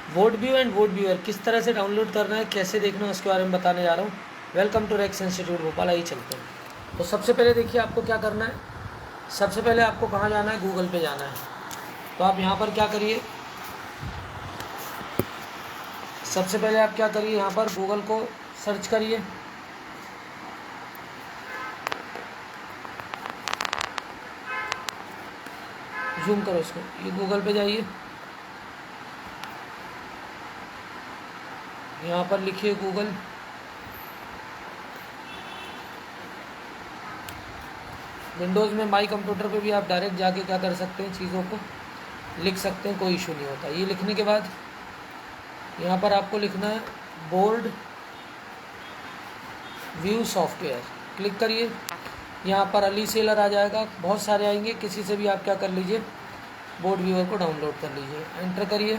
Vote view and vote viewer किस तरह से डाउनलोड करना है, कैसे देखना है, उसके बारे में बताने जा रहा हूँ। Welcome to Rex institute Bhopal. आइए चलते हैं। तो सबसे पहले देखिए आपको क्या करना है। सबसे पहले आपको कहाँ जाना है, गूगल पे जाना है। तो आप यहाँ पर क्या करिए, सबसे पहले आप क्या करिए, यहाँ पर गूगल को सर्च करिए। जूम करो इसको, ये गूगल पे जाइए। यहाँ पर लिखिए गूगल। विंडोज़ में माई कंप्यूटर पे भी आप डायरेक्ट जाके क्या कर सकते हैं, चीज़ों को लिख सकते हैं, कोई इशू नहीं होता। ये लिखने के बाद यहाँ पर आपको लिखना है बोर्ड व्यू सॉफ्टवेयर। क्लिक करिए। यहाँ पर अली सेलर आ जाएगा, बहुत सारे आएंगे, किसी से भी आप क्या कर लीजिए, बोर्ड व्यूअर को डाउनलोड कर लीजिए। एंटर करिए।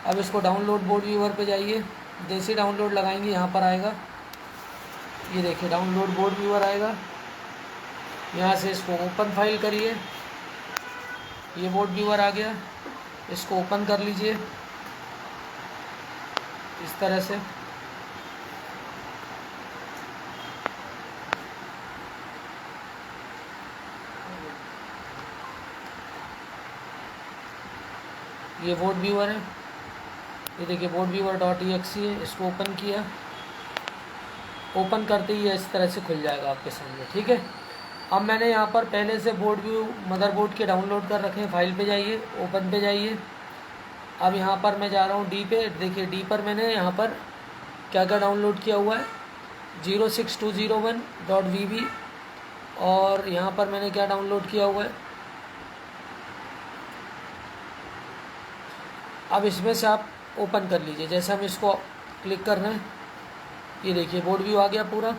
अब इसको डाउनलोड बोर्ड व्यूअर पे जाइए। जैसे डाउनलोड लगाएंगे यहाँ पर आएगा, ये देखिए डाउनलोड बोर्ड व्यूअर आएगा। यहाँ से इसको ओपन फाइल करिए। ये बोर्ड व्यूअर आ गया, इसको ओपन कर लीजिए इस तरह से। ये बोर्ड व्यूअर है, ये देखिए बोर्ड व्यूअर .exe है। इसको ओपन किया, ओपन करते ही इस तरह से खुल जाएगा आपके सामने। ठीक है। अब मैंने यहाँ पर पहले से बोर्ड व्यू मदरबोर्ड के डाउनलोड कर रखे हैं। फाइल पे जाइए, ओपन पे जाइए। अब यहाँ पर मैं जा रहा हूँ डी पे। देखिए डी पर मैंने यहाँ पर क्या क्या डाउनलोड किया हुआ है, 06201.vb। और यहाँ पर मैंने क्या डाउनलोड किया हुआ है। अब इसमें से आप ओपन कर लीजिए। जैसे हम इसको क्लिक कर रहे हैं, ये देखिए बोर्ड व्यू आ गया पूरा,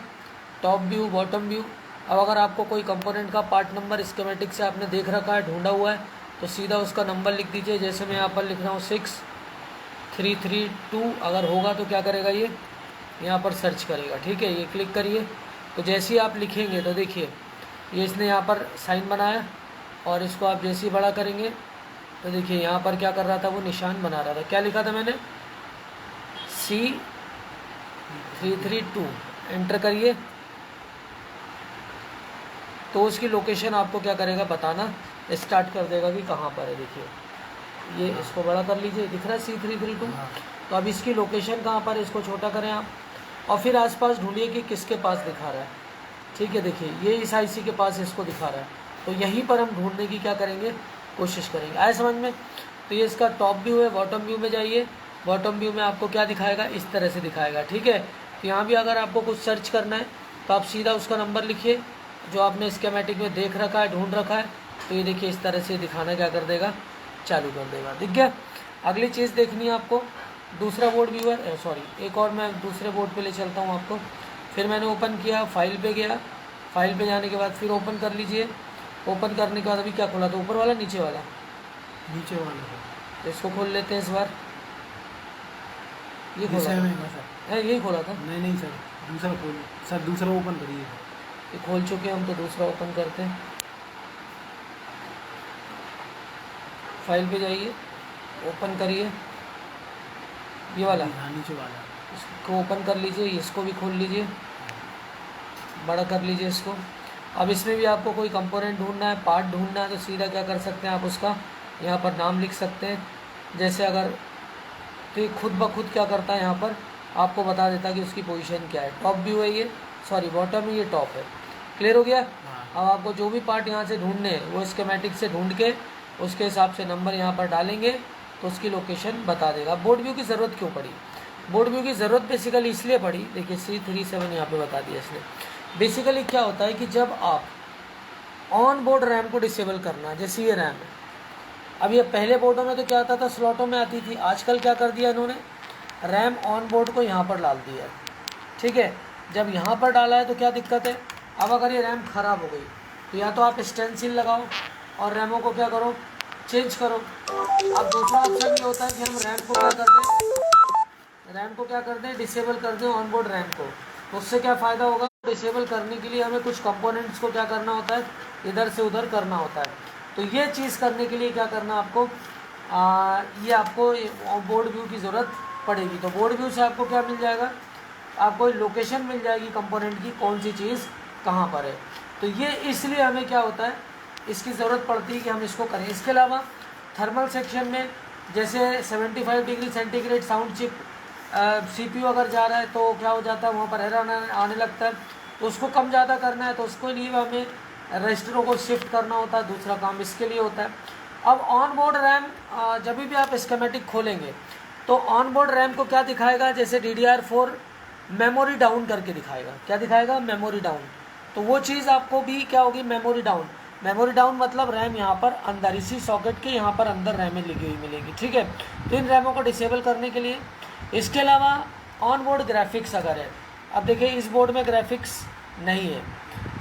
टॉप व्यू, बॉटम व्यू। अब अगर आपको कोई कंपोनेंट का पार्ट नंबर स्कीमेटिक से आपने देख रखा है, ढूंढा हुआ है, तो सीधा उसका नंबर लिख दीजिए। जैसे मैं यहाँ पर लिख रहा हूँ 6332। अगर होगा तो क्या करेगा, ये यहाँ पर सर्च करेगा। ठीक है, ये क्लिक करिए। तो जैसे ही आप लिखेंगे तो देखिए ये इसने यहाँ पर साइन बनाया, और इसको आप जैसे ही बड़ा करेंगे तो देखिए यहाँ पर क्या कर रहा था, वो निशान बना रहा था। क्या लिखा था मैंने, C332। एंटर करिए तो उसकी लोकेशन आपको क्या करेगा, बताना स्टार्ट कर देगा कि कहाँ पर है। देखिए ये इसको बड़ा कर लीजिए, दिख रहा है C332। तो अब इसकी लोकेशन कहाँ पर है, इसको छोटा करें आप, और फिर आसपास ढूंढिए कि किसके पास दिखा रहा है। ठीक है, देखिए ये इस आईसी के पास इसको दिखा रहा है, तो यहीं पर हम ढूंढने की क्या करेंगे, कोशिश करेंगे। आए समझ में। तो ये इसका टॉप व्यू है। बॉटम व्यू में जाइए। बॉटम व्यू में आपको क्या दिखाएगा, इस तरह से दिखाएगा। ठीक है। तो यहाँ भी अगर आपको कुछ सर्च करना है तो आप सीधा उसका नंबर लिखिए जो आपने स्कीमेटिक में देख रखा है, ढूंढ रखा है। तो ये देखिए इस तरह से दिखाना क्या कर देगा, चालू कर देगा। दिख गया। अगली चीज़ देखनी है आपको, दूसरा बोर्ड व्यूअर, सॉरी एक और मैं दूसरे बोर्ड पे ले चलता हूँ आपको। फिर मैंने ओपन किया, फाइल पे गया। फाइल पे जाने के बाद फिर ओपन कर लीजिए। ओपन करने के बाद अभी क्या खोला था, ऊपर वाला नीचे वाला, नीचे वाला तो इसको खोल लेते हैं इस बार। ये खोला है, यही खोला था। नहीं सर, दूसरा खोल सर, दूसरा ओपन करिए। ये खोल चुके हैं हम, तो दूसरा ओपन करते हैं। फाइल पे जाइए, ओपन करिए ये वाला, नीचे वाला, इसको ओपन कर लीजिए। इसको भी खोल लीजिए, बड़ा कर लीजिए इसको। अब इसमें भी आपको कोई कंपोनेंट ढूंढना है, पार्ट ढूंढना है, तो सीधा क्या कर सकते हैं आप, उसका यहाँ पर नाम लिख सकते हैं। जैसे अगर तो ये खुद ब खुद क्या करता है, यहाँ पर आपको बता देता है कि उसकी पोजीशन क्या है। टॉप व्यू है ये, सॉरी बॉटम है, ये टॉप है। क्लियर हो गया। अब आपको जो भी पार्ट यहाँ से ढूंढने हैं वो स्कीमेटिक से ढूंढ के उसके हिसाब से नंबर यहाँ पर डालेंगे तो उसकी लोकेशन बता देगा। बोर्ड व्यू की ज़रूरत क्यों पड़ी, बोर्ड व्यू की ज़रूरत बेसिकली इसलिए पड़ी, देखिए C37 यहाँ पे बता दिया इसने। बेसिकली क्या होता है कि जब आप ऑन बोर्ड रैम को डिसेबल करना, जैसे ये रैम है, अब ये पहले बोर्डों में तो क्या आता था, स्लॉटों में आती थी। आजकल क्या कर दिया इन्होंने, रैम ऑन बोर्ड को यहाँ पर डाल दिया। ठीक है, जब यहाँ पर डाला है तो क्या दिक्कत है, अब अगर ये रैम ख़राब हो गई तो या तो आप स्टेंसिल लगाओ और रैमों को क्या करो, चेंज करो। अब दूसरा ऑप्शन ये होता है कि हम रैम को क्या कर दें, रैम को क्या कर दें, डिसेबल कर दें ऑन बोर्ड रैम को। तो उससे क्या फ़ायदा होगा, डिसेबल करने के लिए हमें कुछ कंपोनेंट्स को क्या करना होता है, इधर से उधर करना होता है। तो ये चीज़ करने के लिए क्या करना आपको, ये आपको बोर्ड व्यू की ज़रूरत पड़ेगी। तो बोर्ड व्यू से आपको क्या मिल जाएगा, आपको लोकेशन मिल जाएगी कंपोनेंट की, कौन सी चीज़ कहाँ पर है। तो ये इसलिए हमें क्या होता है, इसकी ज़रूरत पड़ती है कि हम इसको करें। इसके अलावा थर्मल सेक्शन में जैसे 75 degree centigrade sound chip CPU अगर जा रहा है तो क्या हो जाता है, वहाँ पर एरर आने लगता है। तो उसको कम ज़्यादा करना है तो उसके लिए हमें रजिस्टरों को शिफ्ट करना होता है, दूसरा काम इसके लिए होता है। अब ऑन बोर्ड रैम जब भी आप स्कीमेटिक खोलेंगे तो ऑन बोर्ड रैम को क्या दिखाएगा, जैसे DDR4 मेमोरी डाउन करके दिखाएगा। क्या दिखाएगा, मेमोरी डाउन। तो वो चीज़ आपको भी क्या होगी, मेमोरी डाउन। मेमोरी डाउन मतलब रैम यहाँ पर अंदर, इसी सॉकेट के यहाँ पर अंदर रैमें लिखी हुई मिलेगी, ठीक है। तो इन रैमों को डिसेबल करने के लिए। इसके अलावा ऑन बोर्ड ग्राफिक्स अगर है, अब देखिए इस बोर्ड में ग्राफिक्स नहीं है,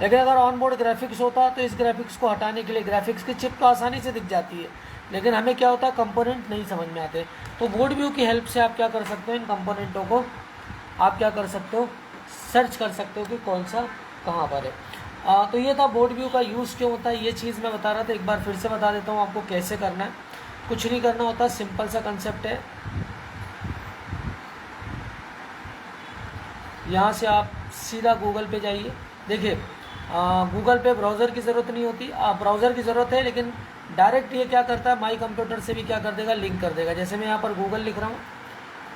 लेकिन अगर ऑन बोर्ड ग्राफिक्स होता तो इस ग्राफिक्स को हटाने के लिए, ग्राफिक्स की चिप तो आसानी से दिख जाती है, लेकिन हमें क्या होता है, कंपोनेंट नहीं समझ में आते। तो बोर्ड व्यू की हेल्प से आप क्या कर सकते हो, इन कंपोनेंटों को आप क्या कर सकते हो, सर्च कर सकते हो कि कौन सा कहाँ पर है। तो ये था बोर्ड व्यू का यूज़ क्यों होता है, ये चीज़ मैं बता रहा था। एक बार फिर से बता देता हूँ आपको कैसे करना है। कुछ नहीं करना होता, सिंपल सा कंसेप्ट है। यहाँ से आप सीधा गूगल पे जाइए। देखिए गूगल पे ब्राउज़र की ज़रूरत नहीं होती, ब्राउज़र की ज़रूरत है, लेकिन डायरेक्ट ये क्या करता है, माई कंप्यूटर से भी क्या कर देगा, लिंक कर देगा। जैसे मैं यहाँ पर गूगल लिख रहा हूँ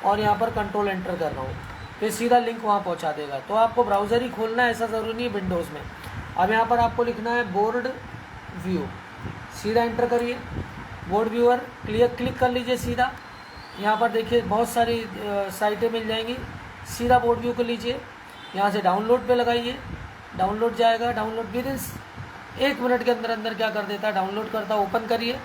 और यहाँ पर कंट्रोल एंटर कर रहा हूँ, फिर सीधा लिंक वहाँ पहुँचा देगा। तो आपको ब्राउज़र ही खोलना है, ऐसा ज़रूरी नहीं है विंडोज़ में। अब यहाँ पर आपको लिखना है बोर्ड व्यू, सीधा एंटर करिए, बोर्ड व्यूअर क्लिक कर लीजिए सीधा। यहाँ पर देखिए बहुत सारी साइटें मिल जाएंगी, सीधा बोर्ड व्यू को लीजिए, यहाँ से डाउनलोड पे लगाइए, डाउनलोड जाएगा। डाउनलोड विद इन 1 मिनट के अंदर अंदर क्या कर देता है, डाउनलोड करता है। ओपन करिए,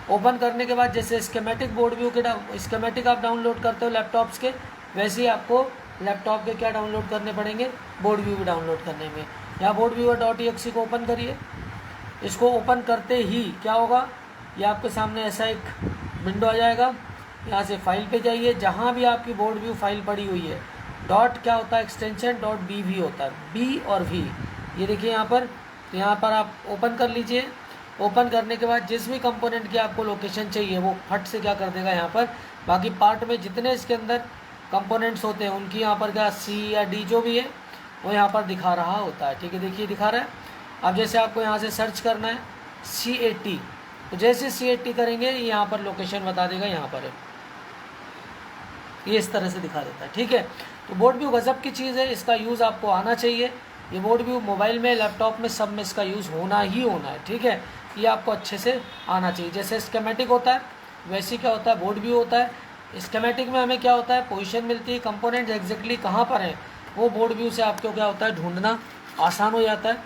ओपन करने के बाद जैसे स्कीमेटिक बोर्ड व्यू के स्कीमेटिक आप डाउनलोड करते हो लैपटॉप्स के, वैसे ही आपको लैपटॉप के क्या डाउनलोड करने पड़ेंगे, बोर्ड व्यू भी डाउनलोड करने में। यहाँ बोर्ड व्यूअर.exe को ओपन करिए। इसको ओपन करते ही क्या होगा, ये आपके सामने ऐसा एक विंडो आ जाएगा। यहाँ से फाइल पे जाइए, जहाँ भी आपकी बोर्ड व्यू फाइल पड़ी हुई है, डॉट क्या होता है, एक्सटेंशन .bv होता है, बी और वी, ये देखिए यहाँ पर। तो यहाँ पर आप ओपन कर लीजिए। ओपन करने के बाद जिस भी कंपोनेंट की आपको लोकेशन चाहिए वो फट से क्या कर देगा यहाँ पर, बाकी पार्ट में जितने इसके अंदर कंपोनेंट्स होते हैं उनकी यहाँ पर क्या C या D जो भी है वो यहाँ पर दिखा रहा होता है, ठीक है। देखिए दिखा रहा है। अब जैसे आपको यहाँ से सर्च करना है C80, तो जैसे C80 करेंगे यहाँ पर लोकेशन बता देगा, यहाँ पर है, ये इस तरह से दिखा देता है, ठीक है। तो बोर्ड व्यू गज़ब की चीज़ है, इसका यूज़ आपको आना चाहिए। ये बोर्ड व्यू मोबाइल में, लैपटॉप में, सब में इसका यूज़ होना ही होना है, ठीक है। ये आपको अच्छे से आना चाहिए। जैसे स्कीमेटिक होता है वैसे क्या होता है, बोर्ड व्यू होता है। स्कीमेटिक में हमें क्या होता है, पोजीशन मिलती है, कंपोनेंट एग्जैक्टली कहाँ पर है वो बोर्ड व्यू से आपको क्या होता है, ढूंढना आसान हो जाता है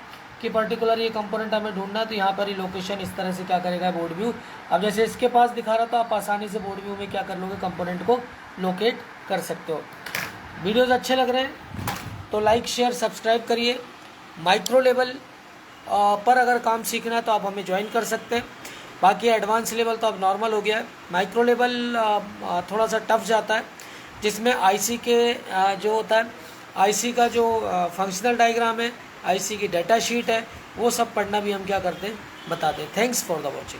कि पर्टिकुलर ये कंपोनेंट हमें ढूंढना है, तो यहाँ पर ही लोकेशन इस तरह से क्या करेगा बोर्ड व्यू। अब जैसे इसके पास दिखा रहा था, आप आसानी से बोर्ड व्यू में क्या कर लोगे, कंपोनेंट को लोकेट कर सकते हो। वीडियोज़ अच्छे लग रहे हैं तो लाइक शेयर सब्सक्राइब करिए। माइक्रो लेवल पर अगर काम सीखना है तो आप हमें ज्वाइन कर सकते हैं। बाकी एडवांस लेवल तो अब नॉर्मल हो गया है। माइक्रो लेवल थोड़ा सा टफ जाता है, जिसमें आईसी के जो होता है, आईसी का जो फंक्शनल डायग्राम है, आईसी की डाटा शीट है, वो सब पढ़ना भी हम क्या करते हैं, बताते हैं। Thanks for the watching.